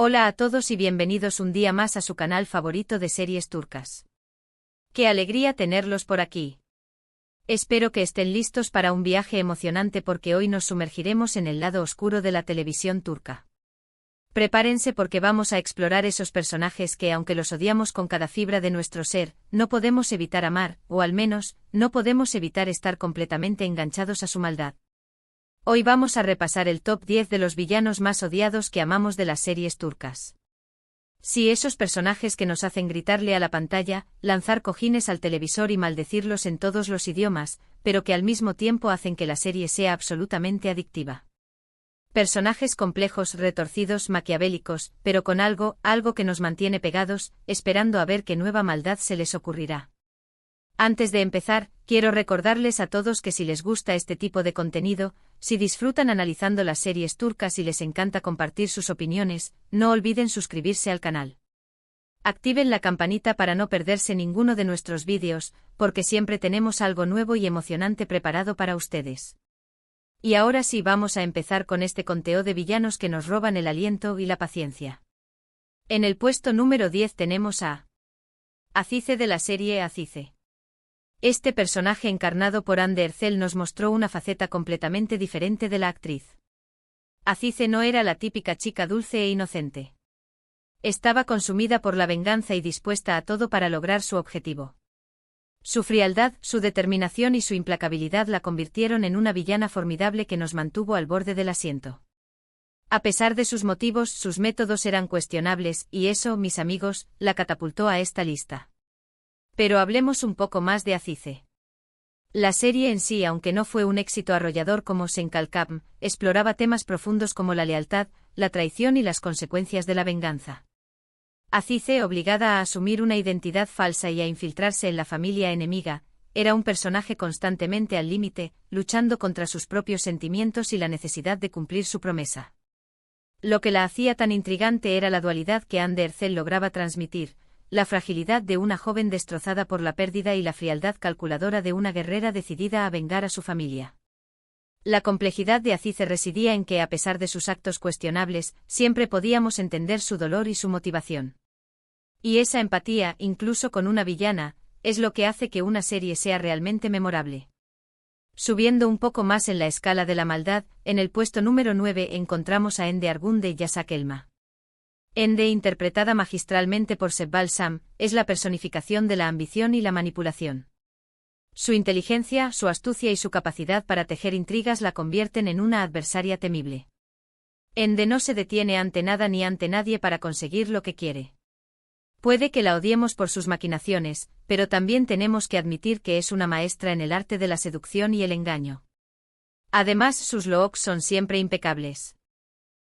Hola a todos y bienvenidos un día más a su canal favorito de series turcas. ¡Qué alegría tenerlos por aquí! Espero que estén listos para un viaje emocionante porque hoy nos sumergiremos en el lado oscuro de la televisión turca. Prepárense porque vamos a explorar esos personajes que, aunque los odiamos con cada fibra de nuestro ser, no podemos evitar amar, o al menos, no podemos evitar estar completamente enganchados a su maldad. Hoy vamos a repasar el top 10 de los villanos más odiados que amamos de las series turcas. Sí, esos personajes que nos hacen gritarle a la pantalla, lanzar cojines al televisor y maldecirlos en todos los idiomas, pero que al mismo tiempo hacen que la serie sea absolutamente adictiva. Personajes complejos, retorcidos, maquiavélicos, pero con algo que nos mantiene pegados, esperando a ver qué nueva maldad se les ocurrirá. Antes de empezar, quiero recordarles a todos que si les gusta este tipo de contenido, si disfrutan analizando las series turcas y les encanta compartir sus opiniones, no olviden suscribirse al canal. Activen la campanita para no perderse ninguno de nuestros vídeos, porque siempre tenemos algo nuevo y emocionante preparado para ustedes. Y ahora sí vamos a empezar con este conteo de villanos que nos roban el aliento y la paciencia. En el puesto número 10 tenemos a Azize de la serie Azize. Este personaje encarnado por Hande Erçel nos mostró una faceta completamente diferente de la actriz. Azize no era la típica chica dulce e inocente. Estaba consumida por la venganza y dispuesta a todo para lograr su objetivo. Su frialdad, su determinación y su implacabilidad la convirtieron en una villana formidable que nos mantuvo al borde del asiento. A pesar de sus motivos, sus métodos eran cuestionables, y eso, mis amigos, la catapultó a esta lista. Pero hablemos un poco más de Azize. La serie en sí, aunque no fue un éxito arrollador como Senkalkam, exploraba temas profundos como la lealtad, la traición y las consecuencias de la venganza. Azize, obligada a asumir una identidad falsa y a infiltrarse en la familia enemiga, era un personaje constantemente al límite, luchando contra sus propios sentimientos y la necesidad de cumplir su promesa. Lo que la hacía tan intrigante era la dualidad que Hande Erçel lograba transmitir, la fragilidad de una joven destrozada por la pérdida y la frialdad calculadora de una guerrera decidida a vengar a su familia. La complejidad de Azize residía en que, a pesar de sus actos cuestionables, siempre podíamos entender su dolor y su motivación. Y esa empatía, incluso con una villana, es lo que hace que una serie sea realmente memorable. Subiendo un poco más en la escala de la maldad, en el puesto número 9 encontramos a Ende Argun de Yasak Elma. Ende, interpretada magistralmente por Şevval Sam, es la personificación de la ambición y la manipulación. Su inteligencia, su astucia y su capacidad para tejer intrigas la convierten en una adversaria temible. Ende no se detiene ante nada ni ante nadie para conseguir lo que quiere. Puede que la odiemos por sus maquinaciones, pero también tenemos que admitir que es una maestra en el arte de la seducción y el engaño. Además, sus looks son siempre impecables.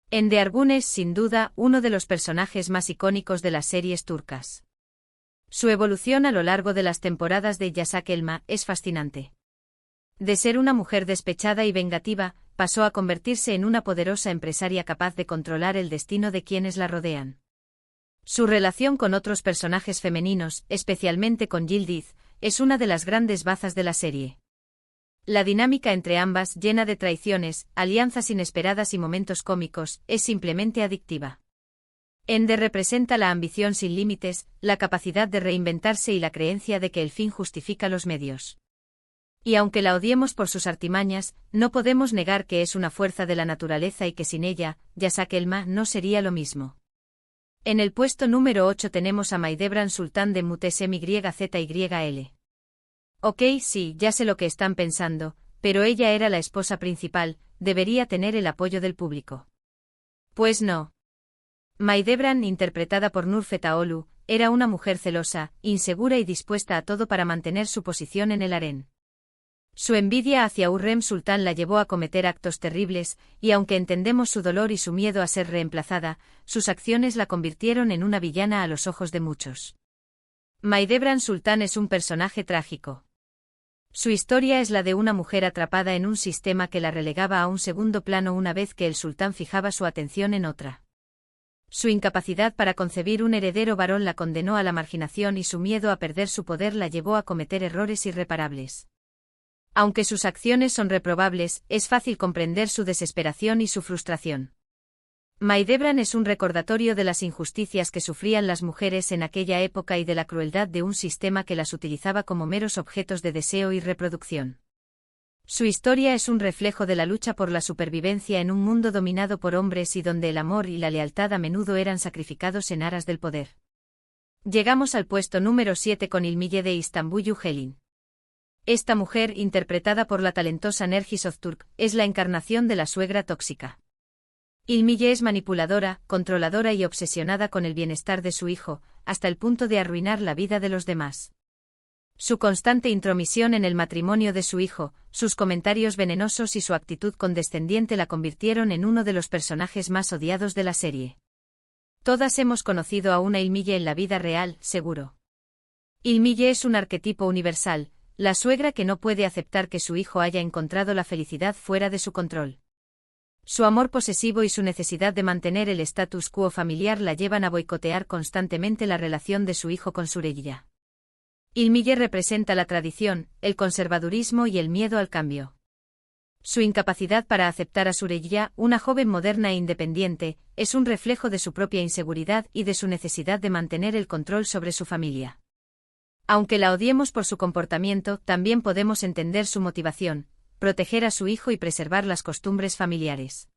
Ende Argun es, sin duda, uno de los personajes más icónicos de las series turcas. Su evolución a lo largo de las temporadas de Yasak Elma es fascinante. De ser una mujer despechada y vengativa, pasó a convertirse en una poderosa empresaria capaz de controlar el destino de quienes la rodean. Su relación con otros personajes femeninos, especialmente con Yıldız, es una de las grandes bazas de la serie. La dinámica entre ambas, llena de traiciones, alianzas inesperadas y momentos cómicos, es simplemente adictiva. Ende representa la ambición sin límites, la capacidad de reinventarse y la creencia de que el fin justifica los medios. Y aunque la odiemos por sus artimañas, no podemos negar que es una fuerza de la naturaleza y que sin ella, Yasak Elma no sería lo mismo. En el puesto número 8 tenemos a Mahidevran Sultan de Muhteşem YZYL. Ok, sí, ya sé lo que están pensando, pero ella era la esposa principal, debería tener el apoyo del público. Pues no. Mahidevran, interpretada por Nur Fetaolu, era una mujer celosa, insegura y dispuesta a todo para mantener su posición en el harén. Su envidia hacia Hürrem Sultán la llevó a cometer actos terribles, y aunque entendemos su dolor y su miedo a ser reemplazada, sus acciones la convirtieron en una villana a los ojos de muchos. Mahidevran Sultán es un personaje trágico. Su historia es la de una mujer atrapada en un sistema que la relegaba a un segundo plano una vez que el sultán fijaba su atención en otra. Su incapacidad para concebir un heredero varón la condenó a la marginación y su miedo a perder su poder la llevó a cometer errores irreparables. Aunque sus acciones son reprobables, es fácil comprender su desesperación y su frustración. Maidebran es un recordatorio de las injusticias que sufrían las mujeres en aquella época y de la crueldad de un sistema que las utilizaba como meros objetos de deseo y reproducción. Su historia es un reflejo de la lucha por la supervivencia en un mundo dominado por hombres y donde el amor y la lealtad a menudo eran sacrificados en aras del poder. Llegamos al puesto número 7 con Ilmiye de Istanbul Yücel'in. Esta mujer, interpretada por la talentosa Nergis Öztürk, es la encarnación de la suegra tóxica. Ilmiye es manipuladora, controladora y obsesionada con el bienestar de su hijo, hasta el punto de arruinar la vida de los demás. Su constante intromisión en el matrimonio de su hijo, sus comentarios venenosos y su actitud condescendiente la convirtieron en uno de los personajes más odiados de la serie. Todas hemos conocido a una Ilmiye en la vida real, seguro. Ilmiye es un arquetipo universal, la suegra que no puede aceptar que su hijo haya encontrado la felicidad fuera de su control. Su amor posesivo y su necesidad de mantener el status quo familiar la llevan a boicotear constantemente la relación de su hijo con Süreyya. Ilmiye representa la tradición, el conservadurismo y el miedo al cambio. Su incapacidad para aceptar a Süreyya, una joven moderna e independiente, es un reflejo de su propia inseguridad y de su necesidad de mantener el control sobre su familia. Aunque la odiemos por su comportamiento, también podemos entender su motivación: proteger a su hijo y preservar las costumbres familiares.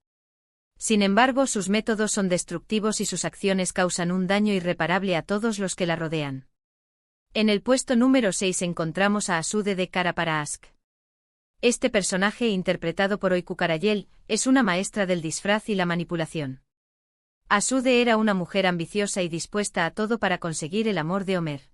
Sin embargo, sus métodos son destructivos y sus acciones causan un daño irreparable a todos los que la rodean. En el puesto número 6 encontramos a Asude de Kara para Aşk. Este personaje, interpretado por Öykü Karayel, es una maestra del disfraz y la manipulación. Asude era una mujer ambiciosa y dispuesta a todo para conseguir el amor de Ömer.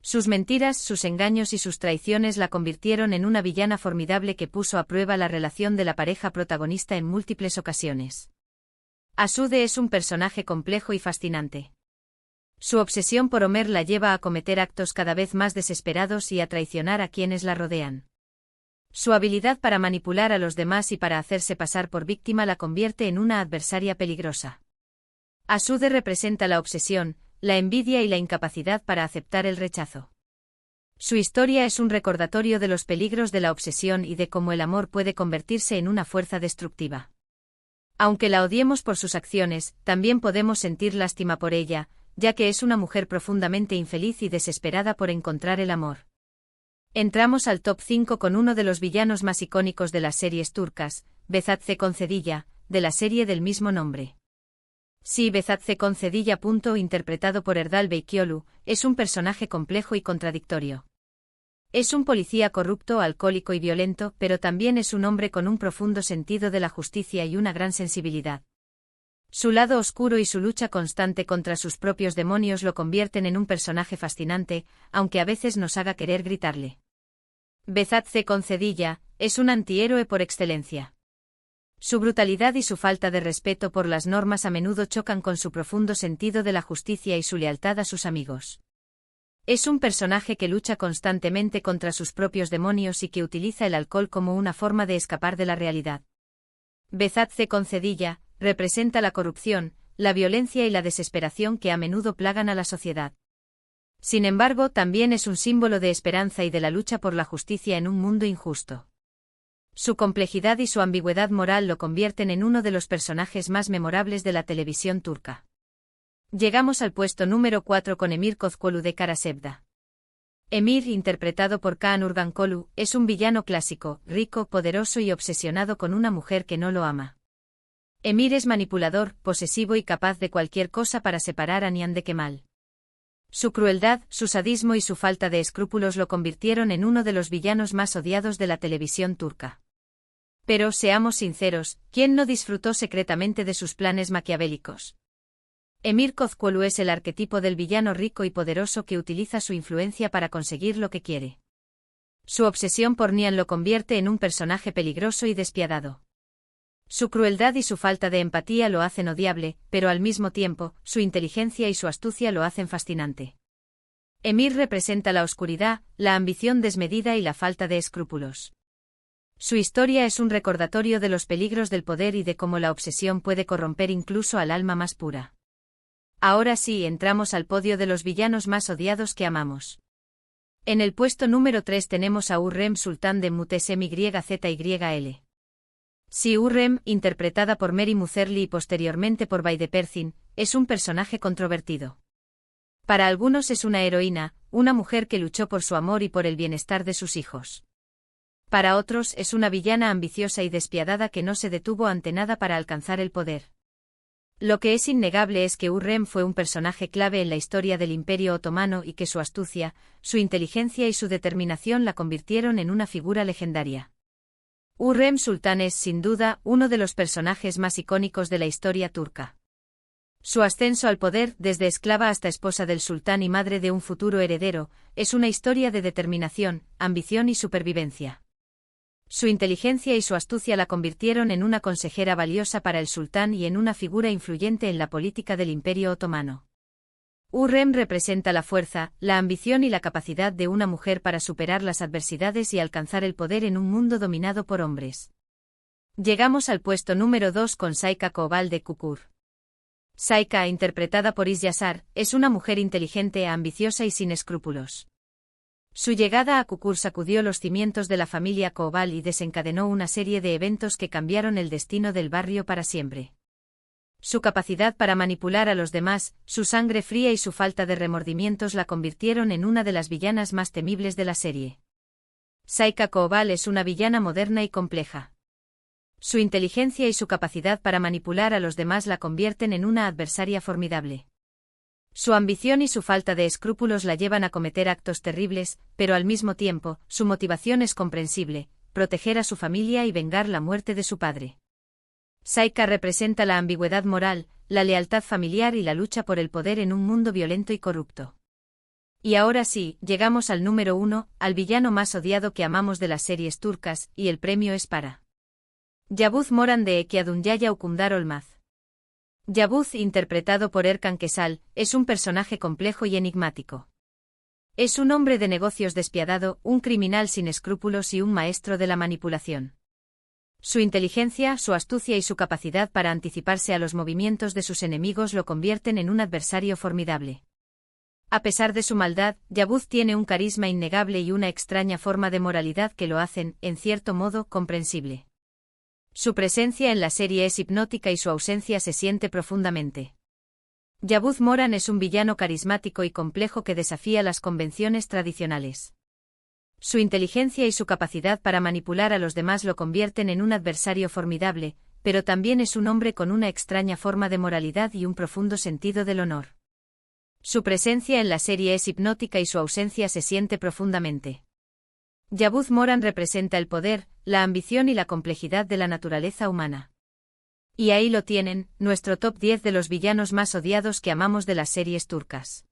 Sus mentiras, sus engaños y sus traiciones la convirtieron en una villana formidable que puso a prueba la relación de la pareja protagonista en múltiples ocasiones. Asude es un personaje complejo y fascinante. Su obsesión por Ömer la lleva a cometer actos cada vez más desesperados y a traicionar a quienes la rodean. Su habilidad para manipular a los demás y para hacerse pasar por víctima la convierte en una adversaria peligrosa. Asude representa la obsesión, la envidia y la incapacidad para aceptar el rechazo. Su historia es un recordatorio de los peligros de la obsesión y de cómo el amor puede convertirse en una fuerza destructiva. Aunque la odiemos por sus acciones, también podemos sentir lástima por ella, ya que es una mujer profundamente infeliz y desesperada por encontrar el amor. Entramos al top 5 con uno de los villanos más icónicos de las series turcas, Behzat C. Concedilla, de la serie del mismo nombre. Sí, Behzat C. Concedilla. Interpretado por Erdal Beykioğlu, es un personaje complejo y contradictorio. Es un policía corrupto, alcohólico y violento, pero también es un hombre con un profundo sentido de la justicia y una gran sensibilidad. Su lado oscuro y su lucha constante contra sus propios demonios lo convierten en un personaje fascinante, aunque a veces nos haga querer gritarle. Behzat C. Concedilla es un antihéroe por excelencia. Su brutalidad y su falta de respeto por las normas a menudo chocan con su profundo sentido de la justicia y su lealtad a sus amigos. Es un personaje que lucha constantemente contra sus propios demonios y que utiliza el alcohol como una forma de escapar de la realidad. Behzat C. Concedilla representa la corrupción, la violencia y la desesperación que a menudo plagan a la sociedad. Sin embargo, también es un símbolo de esperanza y de la lucha por la justicia en un mundo injusto. Su complejidad y su ambigüedad moral lo convierten en uno de los personajes más memorables de la televisión turca. Llegamos al puesto número 4 con Emir Kozkolu de Kara Sevda. Emir, interpretado por Kaan Urgankolu, es un villano clásico, rico, poderoso y obsesionado con una mujer que no lo ama. Emir es manipulador, posesivo y capaz de cualquier cosa para separar a Nihan de Kemal. Su crueldad, su sadismo y su falta de escrúpulos lo convirtieron en uno de los villanos más odiados de la televisión turca. Pero, seamos sinceros, ¿quién no disfrutó secretamente de sus planes maquiavélicos? Emir Kozkolu es el arquetipo del villano rico y poderoso que utiliza su influencia para conseguir lo que quiere. Su obsesión por Nihan lo convierte en un personaje peligroso y despiadado. Su crueldad y su falta de empatía lo hacen odiable, pero al mismo tiempo, su inteligencia y su astucia lo hacen fascinante. Emir representa la oscuridad, la ambición desmedida y la falta de escrúpulos. Su historia es un recordatorio de los peligros del poder y de cómo la obsesión puede corromper incluso al alma más pura. Ahora sí, entramos al podio de los villanos más odiados que amamos. En el puesto número 3 tenemos a Hürrem Sultan de Muhteşem Yzyl. Si Urrem, interpretada por Mary Mutherly y posteriormente por Baide Perthyn, es un personaje controvertido. Para algunos es una heroína, una mujer que luchó por su amor y por el bienestar de sus hijos. Para otros es una villana ambiciosa y despiadada que no se detuvo ante nada para alcanzar el poder. Lo que es innegable es que Urrem fue un personaje clave en la historia del Imperio Otomano y que su astucia, su inteligencia y su determinación la convirtieron en una figura legendaria. Urrem Sultan es, sin duda, uno de los personajes más icónicos de la historia turca. Su ascenso al poder, desde esclava hasta esposa del sultán y madre de un futuro heredero, es una historia de determinación, ambición y supervivencia. Su inteligencia y su astucia la convirtieron en una consejera valiosa para el sultán y en una figura influyente en la política del Imperio Otomano. Urrem representa la fuerza, la ambición y la capacidad de una mujer para superar las adversidades y alcanzar el poder en un mundo dominado por hombres. Llegamos al puesto número 2 con Saika Koval de Kukur. Saika, interpretada por Isyasar, es una mujer inteligente, ambiciosa y sin escrúpulos. Su llegada a Kukur sacudió los cimientos de la familia Koval y desencadenó una serie de eventos que cambiaron el destino del barrio para siempre. Su capacidad para manipular a los demás, su sangre fría y su falta de remordimientos la convirtieron en una de las villanas más temibles de la serie. Saika Koval es una villana moderna y compleja. Su inteligencia y su capacidad para manipular a los demás la convierten en una adversaria formidable. Su ambición y su falta de escrúpulos la llevan a cometer actos terribles, pero al mismo tiempo, su motivación es comprensible: proteger a su familia y vengar la muerte de su padre. Saika representa la ambigüedad moral, la lealtad familiar y la lucha por el poder en un mundo violento y corrupto. Y ahora sí, llegamos al número 1, al villano más odiado que amamos de las series turcas, y el premio es para Yavuz Moran de Ekiadunyaya Hukümdar Olmaz. Yavuz, interpretado por Erkan Kesal, es un personaje complejo y enigmático. Es un hombre de negocios despiadado, un criminal sin escrúpulos y un maestro de la manipulación. Su inteligencia, su astucia y su capacidad para anticiparse a los movimientos de sus enemigos lo convierten en un adversario formidable. A pesar de su maldad, Yavuz tiene un carisma innegable y una extraña forma de moralidad que lo hacen, en cierto modo, comprensible. Su presencia en la serie es hipnótica y su ausencia se siente profundamente. Yavuz Moran es un villano carismático y complejo que desafía las convenciones tradicionales. Su inteligencia y su capacidad para manipular a los demás lo convierten en un adversario formidable, pero también es un hombre con una extraña forma de moralidad y un profundo sentido del honor. Su presencia en la serie es hipnótica y su ausencia se siente profundamente. Yavuz Moran representa el poder, la ambición y la complejidad de la naturaleza humana. Y ahí lo tienen, nuestro top 10 de los villanos más odiados que amamos de las series turcas.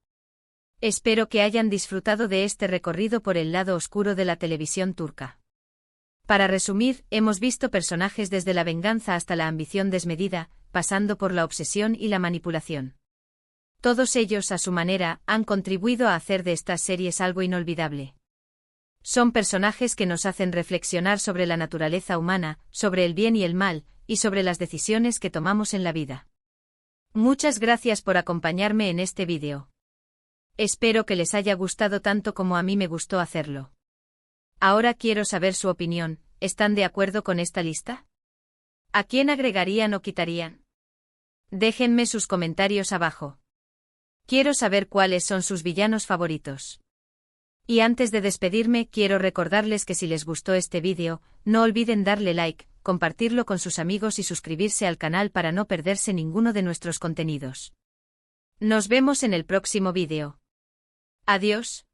Espero que hayan disfrutado de este recorrido por el lado oscuro de la televisión turca. Para resumir, hemos visto personajes desde la venganza hasta la ambición desmedida, pasando por la obsesión y la manipulación. Todos ellos, a su manera, han contribuido a hacer de estas series algo inolvidable. Son personajes que nos hacen reflexionar sobre la naturaleza humana, sobre el bien y el mal, y sobre las decisiones que tomamos en la vida. Muchas gracias por acompañarme en este vídeo. Espero que les haya gustado tanto como a mí me gustó hacerlo. Ahora quiero saber su opinión, ¿están de acuerdo con esta lista? ¿A quién agregarían o quitarían? Déjenme sus comentarios abajo. Quiero saber cuáles son sus villanos favoritos. Y antes de despedirme, quiero recordarles que si les gustó este vídeo, no olviden darle like, compartirlo con sus amigos y suscribirse al canal para no perderse ninguno de nuestros contenidos. Nos vemos en el próximo vídeo. Adiós.